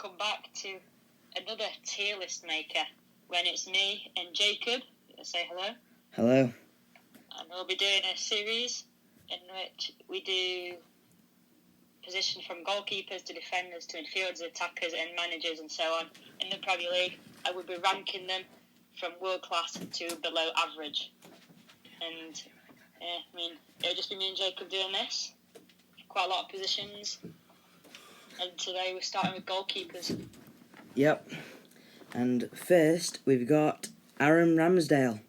welcome back to another tier list maker. When it's me and Jacob, say hello. Hello. And we'll be doing a series in which we do positions from goalkeepers to defenders to midfielders, attackers and managers and so on in the Premier League. I will be ranking them from world class to below average. And it'll just be me and Jacob doing this. Quite a lot of positions. And today we're starting with goalkeepers. Yep. And first we've got Aaron Ramsdale.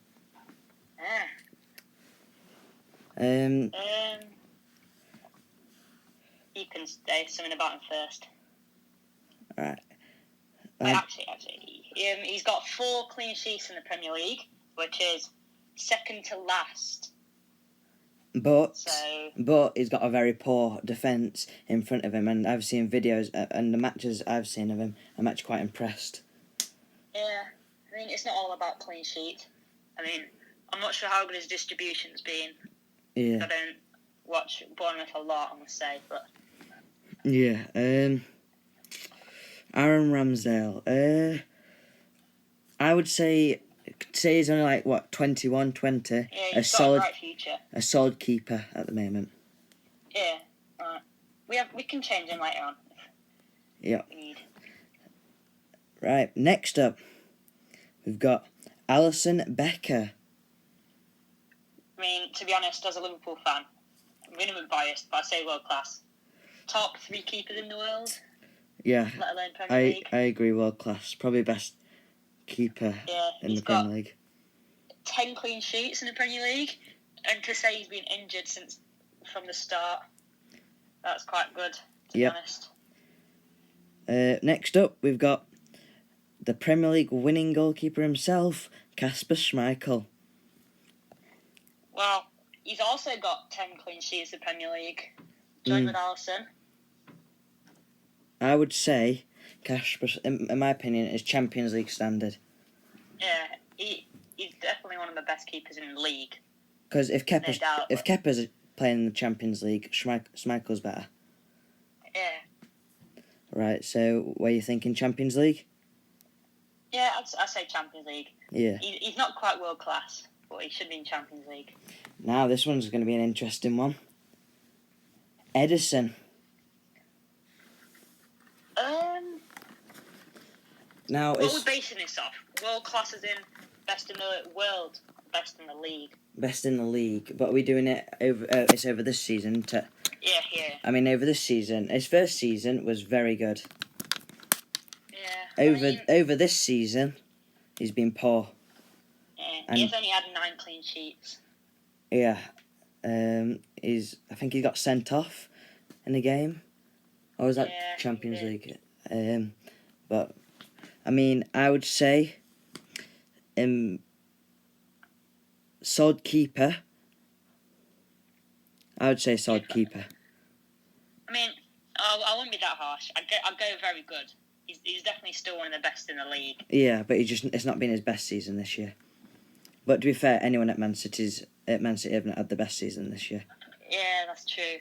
You can say something about him first. Right. Actually, he's got 4 clean sheets in the Premier League, which is second to last. But he's got a very poor defence in front of him, and I've seen videos and the matches I've seen of him. I'm actually quite impressed. Yeah, it's not all about clean sheet. I'm not sure how good his distribution's been. Yeah. I don't watch Bournemouth a lot, I must say, but yeah. Aaron Ramsdale. I would say he's only 21, 20. Yeah, he's got a bright future. A solid keeper at the moment. Yeah, we can change him later on. Yeah. We need. Right, next up, we've got Alisson Becker. To be honest, as a Liverpool fan, I'm going to be biased, but I say world class. Top 3 keepers in the world. Yeah, let alone Premier League. I agree, world class. Probably best keeper in the Premier League. 10 clean sheets in the Premier League, and to say he's been injured from the start, that's quite good, to be honest. Next up, we've got the Premier League winning goalkeeper himself, Kasper Schmeichel. Well, he's also got 10 clean sheets in the Premier League, joined with Alisson. I would say Kasper, in my opinion, is Champions League standard. Yeah, he's definitely one of the best keepers in the league. Because if Kepa's playing in the Champions League, Schmeichel's better. Yeah. Right, so what are you thinking, Champions League? Yeah, I'd say Champions League. Yeah. He's not quite world class, but he should be in Champions League. Now, this one's going to be an interesting one. Ederson. Now, what are we basing this off? World class as in best in the world, best in the league? Best in the league, but we're doing it over. It's over this season. Yeah. Over this season, his first season was very good. Yeah. Over this season, he's been poor. Yeah, he's only had 9 clean sheets. Yeah, I think he got sent off in the game, or was that Champions League? But I would say, solid keeper. I would say solid keeper. I wouldn't be that harsh. I'd go very good. He's definitely still one of the best in the league. Yeah, but it's not been his best season this year. But to be fair, anyone at Man City haven't had the best season this year. Yeah, that's true.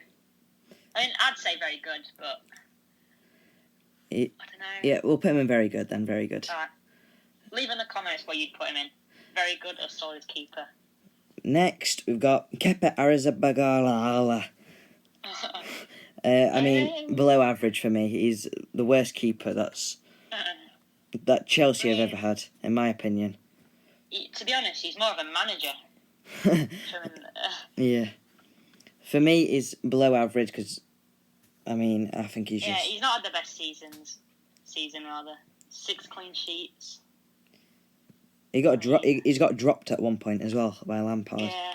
I'd say very good, but I don't know. Yeah, we'll put him in very good then. Very good. Alright. Leave in the comments what you'd put him in. Very good or solid keeper. Next, we've got Kepa Arrizabalaga. Below average for me. He's the worst keeper that Chelsea have ever had, in my opinion. To be honest, he's more of a manager. Yeah. For me, he's below average because, I think he's just... Yeah, he's not had the best season. 6 clean sheets. He's got dropped at one point as well by Lampard. Yeah.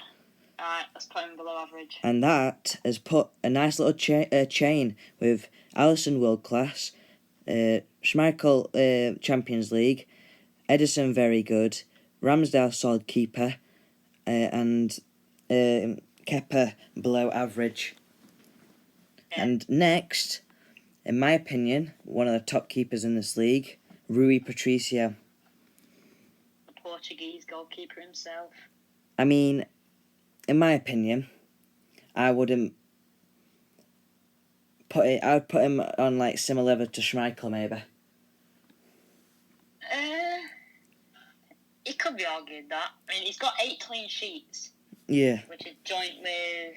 Alright, let's put him below average. And that has put a nice little chain with Alisson world class, Schmeichel Champions League, Ederson very good, Ramsdale solid keeper, and Kepa below average. Yeah. And next, in my opinion, one of the top keepers in this league, Rui Patricio. The Portuguese goalkeeper himself. In my opinion, I wouldn't put it. I would put him on similar level to Schmeichel maybe. It could be argued that. I mean, he's got 8 clean sheets. Yeah. Which is joint with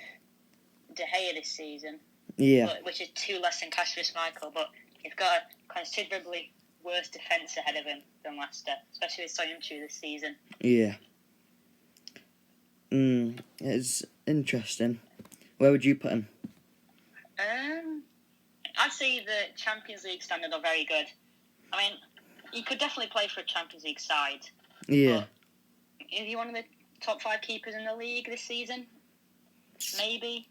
De Gea this season. Yeah. Which is 2 less than Kasper Schmeichel, but he's got a considerably worse defence ahead of him than Leicester, especially with Soyuncu this season. Yeah. It's interesting. Where would you put him? I'd say the Champions League standard are very good. I mean, he could definitely play for a Champions League side. Yeah. Is he one of the top 5 keepers in the league this season? Maybe.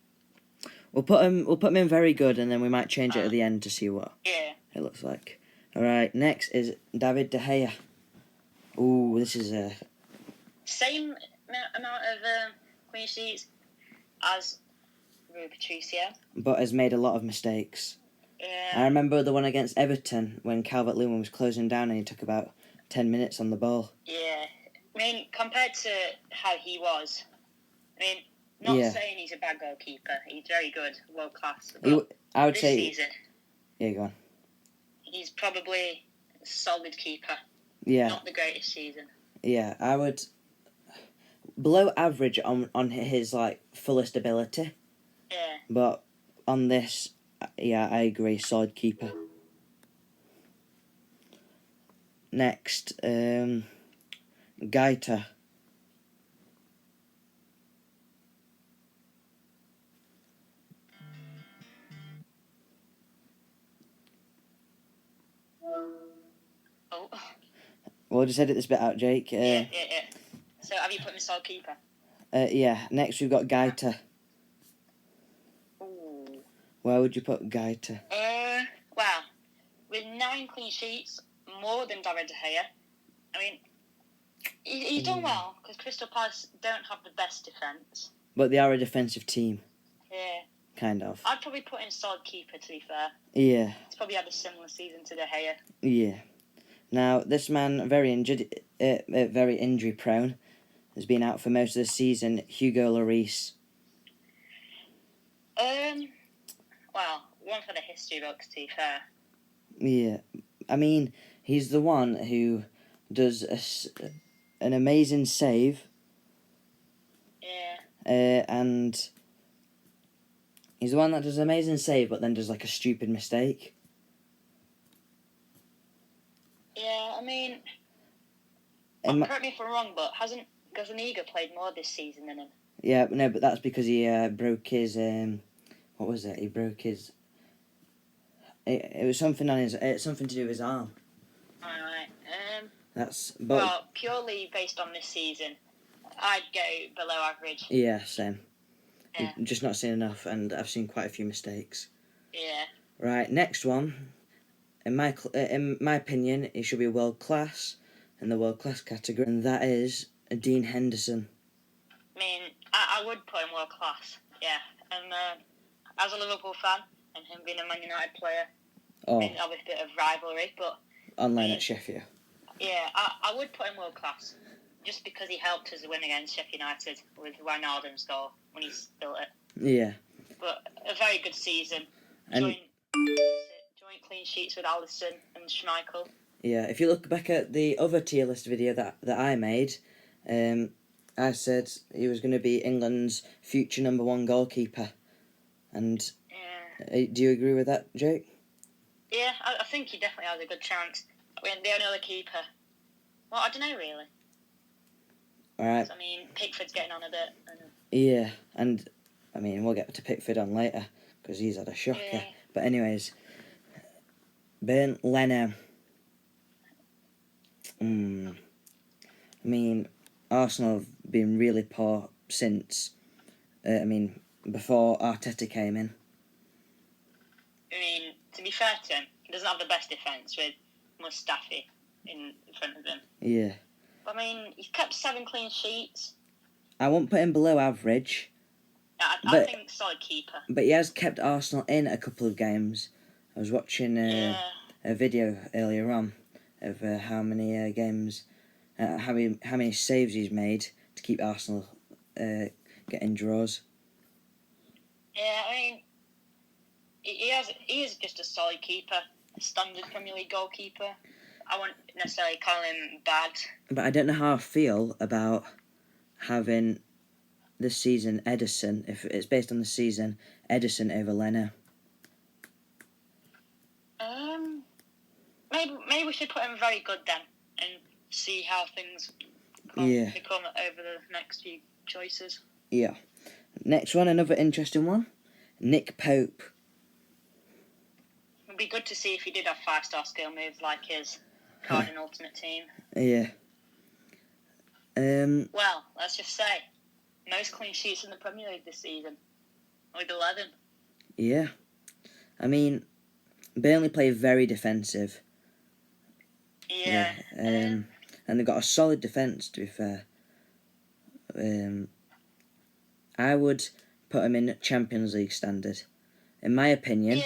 We'll put him in very good, and then we might change it at the end to see what it looks like. All right. Next is David De Gea. Ooh, this is a same amount of clean sheets as Rui Patricio, but has made a lot of mistakes. Yeah. I remember the one against Everton when Calvert-Lewin was closing down and he took about 10 minutes on the ball. Yeah. I mean, compared to how he was, I mean, not saying he's a bad goalkeeper. He's very good, world class. I would say. This season, yeah, go on. He's probably a solid keeper. Yeah. Not the greatest season. Yeah, I would. Below average on his fullest ability. Yeah. But on this, yeah, I agree. Solid keeper. Next, Gaita. Oh. Well, just edit this bit out, Jake. Yeah. So, have you put him as solid keeper? Yeah. Next, we've got Gaita. Ooh. Where would you put Gaita? Well, with 9 clean sheets, more than David De Gea. I mean, he's done well because Crystal Palace don't have the best defence. But they are a defensive team. Yeah. Kind of. I'd probably put in solid keeper, to be fair. Yeah. He's probably had a similar season to De Gea. Yeah. Now, this man, very injured, very injury prone, has been out for most of the season. Hugo Lloris. Well, one for the history books, to be fair. Yeah. I mean, he's the one who does an amazing save. Yeah. And he's the one that does an amazing save, but then does a stupid mistake. Yeah, I mean, correct me if I'm wrong, but hasn't Gazaniga played more this season than him? Yeah, no, but that's because he broke his what was it? He broke his. It was something on his. Something to do with his arm. Alright. That's. But, well, purely based on this season, I'd go below average. Yeah, same. Yeah. I've just not seen enough, and I've seen quite a few mistakes. Yeah. Right, next one. In my opinion, he should be world class in the world class category, and that is Dean Henderson. I mean, I would put him world class. Yeah, and as a Liverpool fan, and him being a Man United player, I mean, obviously a bit of rivalry, but online at Sheffield. Yeah, I would put him world class, just because he helped us win against Sheffield United with Wijnaldum's goal when he built it. Yeah. But a very good season. Joint clean sheets with Alisson and Schmeichel. Yeah, if you look back at the other tier list video that I made, I said he was going to be England's future number 1 goalkeeper. And do you agree with that, Jake? Yeah, I think he definitely has a good chance. I mean, the only other keeper... Well, I don't know, really. Alright. I mean, Pickford's getting on a bit. Yeah, and, I mean, we'll get to Pickford on later, because he's had a shocker. Yeah. But anyways, Bernd Leno. I mean, Arsenal have been really poor since, before Arteta came in. I mean, to be fair to him, he doesn't have the best defence with Mustafi in front of him. Yeah. But, I mean, he's kept 7 clean sheets. I won't put him below average. I think solid keeper. But he has kept Arsenal in a couple of games. I was watching a video earlier on of how many games, how many saves he's made to keep Arsenal getting draws. Yeah, I mean, he is just a solid keeper, a standard Premier League goalkeeper. I wouldn't necessarily call him bad. But I don't know how I feel about having this season Edison, if it's based on the season, Edison over Leno. Maybe we should put him very good then and see how things become over the next few choices. Yeah. Next one, another interesting one. Nick Pope. It'd be good to see if he did have 5-star skill moves like his Cardin Ultimate Team. Yeah. Well, let's just say, most clean sheets in the Premier League this season, with 11. Yeah. I mean, Burnley play very defensive. Yeah. And they've got a solid defence, to be fair. I would put them in Champions League standard. In my opinion,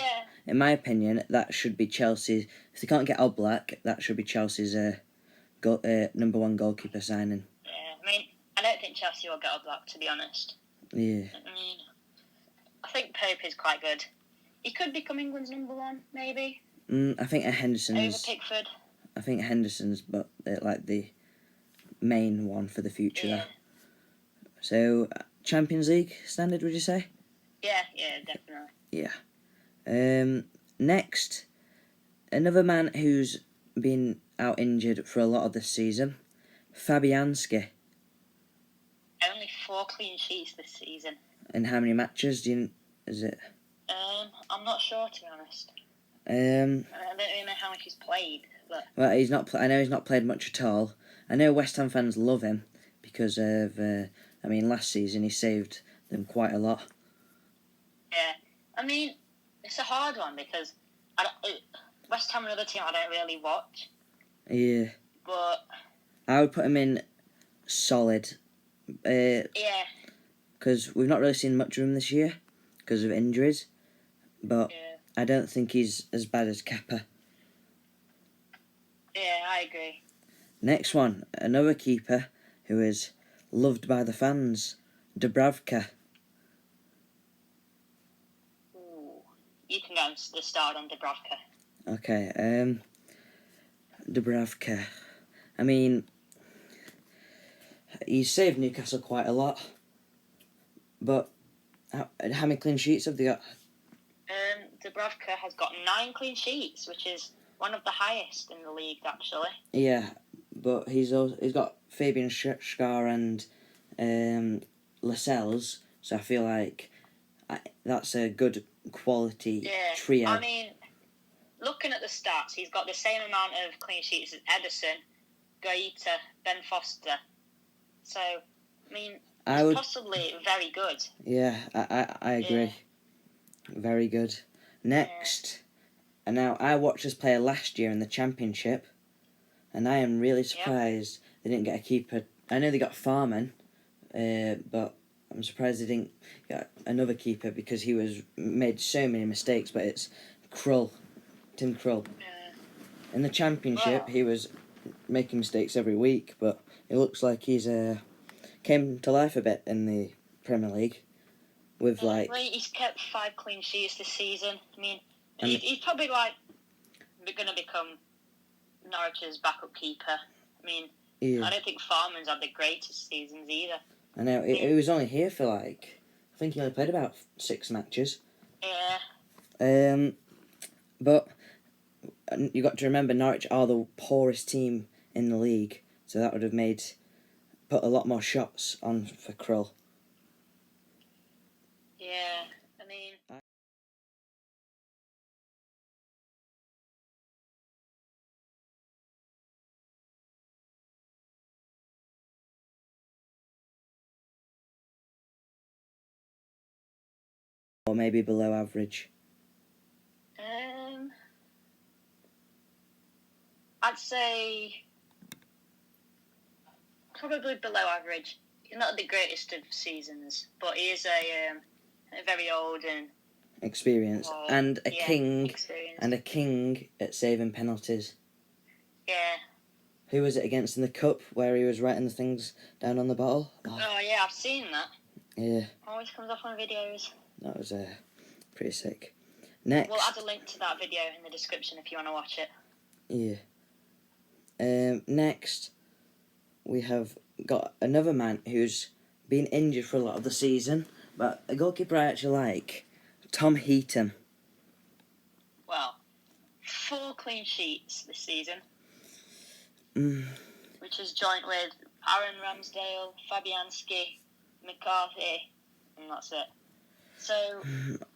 that should be Chelsea. If they can't get Oblak, that should be Chelsea's number one goalkeeper signing. Yeah, I mean, I don't think Chelsea will get Oblak, to be honest. Yeah. I mean, I think Pope is quite good. He could become England's number one, maybe. I think Henderson's... Over Pickford. I think Henderson's but like the main one for the future. Yeah. So, Champions League standard, would you say? Yeah, definitely. Yeah. Next, another man who's been out injured for a lot of this season, Fabianski. Only 4 clean sheets this season. And how many matches is it? I'm not sure, to be honest. I don't really know how much he's played. But... Well, I know he's not played much at all. I know West Ham fans love him because of. Last season he saved them quite a lot. Yeah, I mean, it's a hard one because West Ham are another team I don't really watch. Yeah. But I would put him in solid. Yeah. Because we've not really seen much of him this year because of injuries. But I don't think he's as bad as Kepa. Yeah, I agree. Next one, another keeper who is loved by the fans, Dubravka. Ooh, you can go and start on Dubravka. Okay, Dubravka. I mean, he's saved Newcastle quite a lot. But how many clean sheets have they got? Dubravka has got 9 clean sheets, which is one of the highest in the league, actually. Yeah, but he's got Fabian Schär and Lascelles, so I feel like that's a good quality trio. I mean, looking at the stats, he's got the same amount of clean sheets as Edison, Gaeta, Ben Foster. So, I mean, he's possibly very good. Yeah, I agree. Yeah. Very good. Next, and now I watched this player last year in the Championship, and I am really surprised they didn't get a keeper. I know they got Farman, but I'm surprised they didn't get another keeper because he made so many mistakes. But it's Tim Krul. In the Championship, he was making mistakes every week, but it looks like he's came to life a bit in the Premier League. With he's kept 5 clean sheets this season. I mean, he's probably going to become Norwich's backup keeper. I mean, I don't think Farman's had the greatest seasons either. I know he was only here for I think he only played about 6 matches. Yeah. But you got to remember Norwich are the poorest team in the league, so that would have put a lot more shots on for Krul. Yeah, I mean... Or maybe below average. I'd say probably below average. He's not the greatest of seasons, but he is a very old and experienced and a king at saving penalties. Yeah. Who was it against in the cup where he was writing the things down on the bottle? Oh yeah, I've seen that. Yeah. Always comes up on videos. That was pretty sick. Next. We'll add a link to that video in the description if you want to watch it. Yeah. Next, we have got another man who's been injured for a lot of the season, but a goalkeeper I actually like, Tom Heaton. Well, 4 clean sheets this season, which is joint with Aaron Ramsdale, Fabianski, McCarthy, and that's it. So,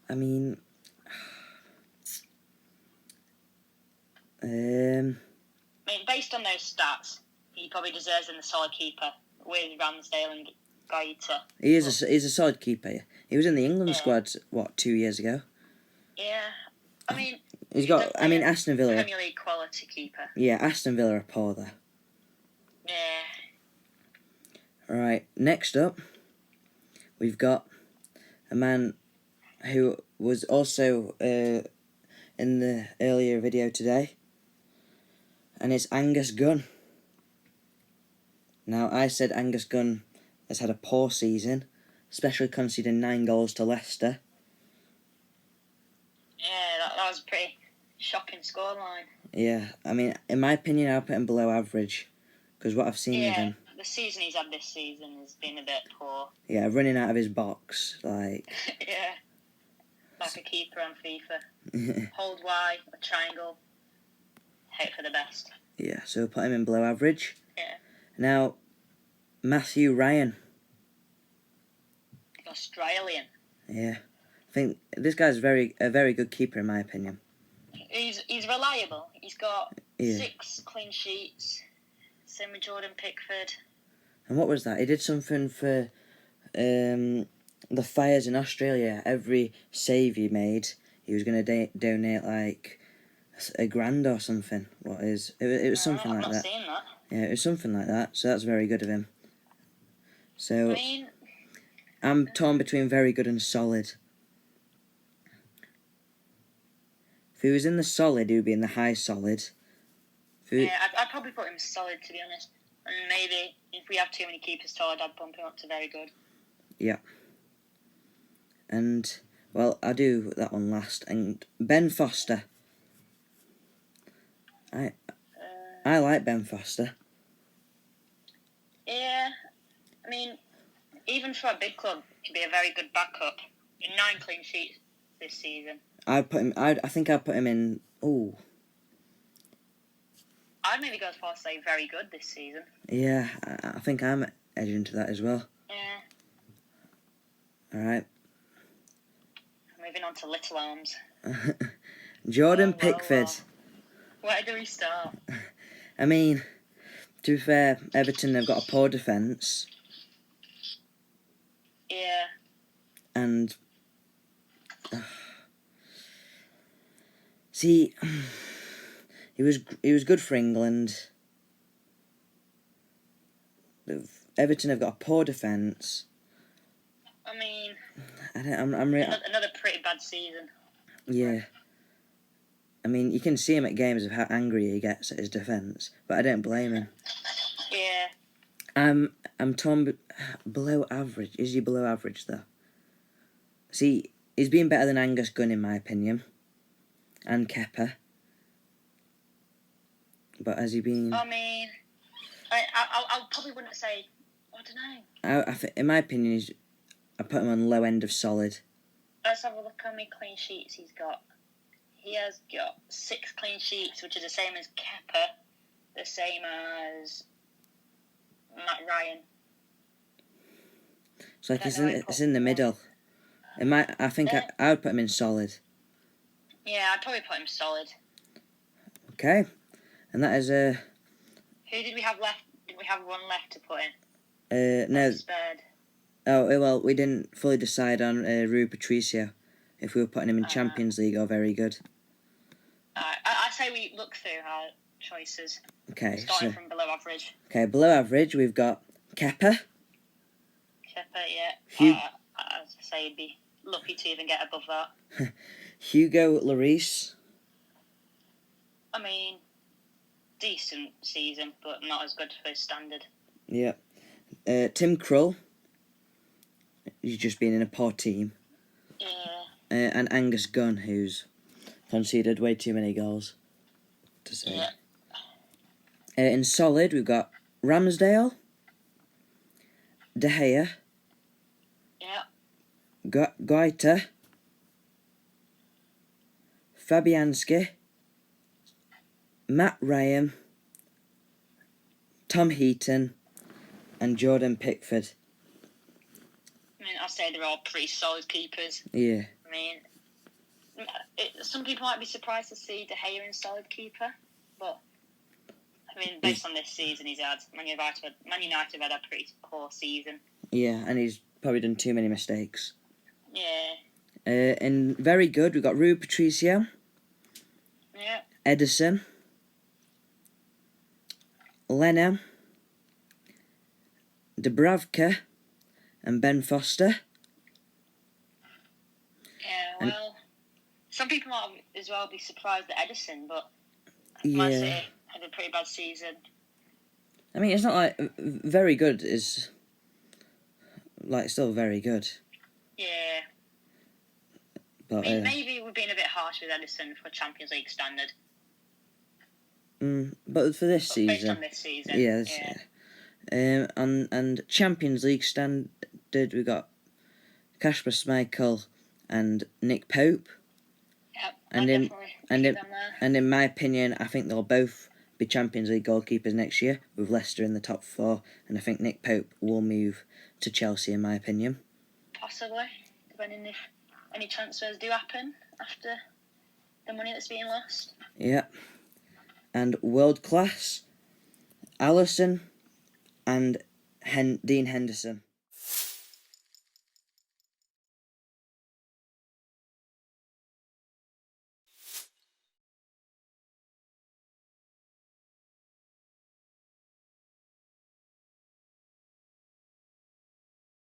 I mean, based on those stats, he probably deserves in the solid keeper with Ramsdale and Gaeta. he's a solid keeper. He was in the England squad, 2 years ago? Yeah, I mean, he's got. I mean, Aston Villa. Premier League quality keeper. Yeah, Aston Villa are poor though. Yeah. Right, next up, we've got a man who was also in the earlier video today, and it's Angus Gunn. Now, I said Angus Gunn has had a poor season, especially conceding 9 goals to Leicester. Yeah, that was a pretty shocking scoreline. Yeah, I mean, in my opinion, I'll put him below average, because what I've seen of him... the season he's had this season has been a bit poor. Yeah, running out of his box, like... Yeah, like a keeper on FIFA. Hold Y, a triangle, hope for the best. Yeah, so we'll put him in below average. Yeah. Now, Matthew Ryan. Australian. Yeah, I think this guy's a very good keeper in my opinion. He's reliable. He's got 6 clean sheets. Same with Jordan Pickford. And what was that? He did something for the fires in Australia. Every save he made, he was going to donate like $1,000 or something. It was something like that. I've not seen that. Yeah, it was something like that. So that's very good of him. So I mean, I'm torn between very good and solid. If he was in the solid, he would be in the high solid. I'd probably put him solid, to be honest. And maybe if we have too many keepers solid, I'd bump him up to very good. Yeah. And, well, I'll do that one last. And Ben Foster. I like Ben Foster. Yeah. I mean, even for a big club, he'd be a very good backup. 9 clean sheets this season. I think I'd put him in... Ooh. I'd maybe go as far as say very good this season. Yeah, I think I'm edging to that as well. Yeah. Alright. Moving on to little arms. Jordan Pickford. Where do we start? I mean, to be fair, Everton have got a poor defence. Yeah. And... see... He was good for England. Everton have got a poor defence. I mean, another pretty bad season. Yeah. I mean, you can see him at games of how angry he gets at his defence, but I don't blame him. Yeah. I'm torn below average. Is he below average though? See, he's been better than Angus Gunn in my opinion, and Kepa. But has he been... I mean, I probably wouldn't say... I don't know. In my opinion, I put him on low end of solid. Let's have a look how many clean sheets he's got. He has got 6 clean sheets, which is the same as Kepa, the same as Matt Ryan. It's like it's in the middle. I think I would put him in solid. Yeah, I'd probably put him solid. Okay. And that is Who did we have left? Did we have one left to put in? No. Spared. Oh, well, we didn't fully decide on Rui Patricio, if we were putting him in Champions League or very good. I say we look through our choices. Okay. Starting from below average. Okay, below average, we've got Kepa. Yeah. I'd say he'd be lucky to even get above that. Hugo Lloris. I mean... decent season, but not as good for his standard. Yeah. Tim Krul. He's just been in a poor team. Yeah. And Angus Gunn, who's conceded way too many goals. To say. Yeah. In solid, we've got Ramsdale, De Gea, Yeah. Guaita, Fabianski, Matt Ryan, Tom Heaton, and Jordan Pickford. I mean, I'd say they're all pretty solid keepers. Yeah. I mean, some people might be surprised to see De Gea in solid keeper, but I mean, based on this season he's had, Man United have had a pretty poor season. Yeah, and he's probably done too many mistakes. Yeah. And very good, we've got Rui Patricio, Yeah. Edison, Leno, Dubravka, and Ben Foster. Yeah, well, some people might as well be surprised at Edison, but Yeah. Man City had a pretty bad season. I mean, it's not like very good is like still very good. Yeah. But I mean, maybe we're being a bit harsh with Edison for Champions League standard. But for this season, based on this season, yeah. And Champions League standard, we got Kasper Schmeichel and Nick Pope. Yep, and in my opinion, I think they'll both be Champions League goalkeepers next year, with Leicester in the top 4, and I think Nick Pope will move to Chelsea, in my opinion. Possibly, depending if any transfers do happen after the money that's being lost. Yeah. And world class, Alisson and Dean Henderson.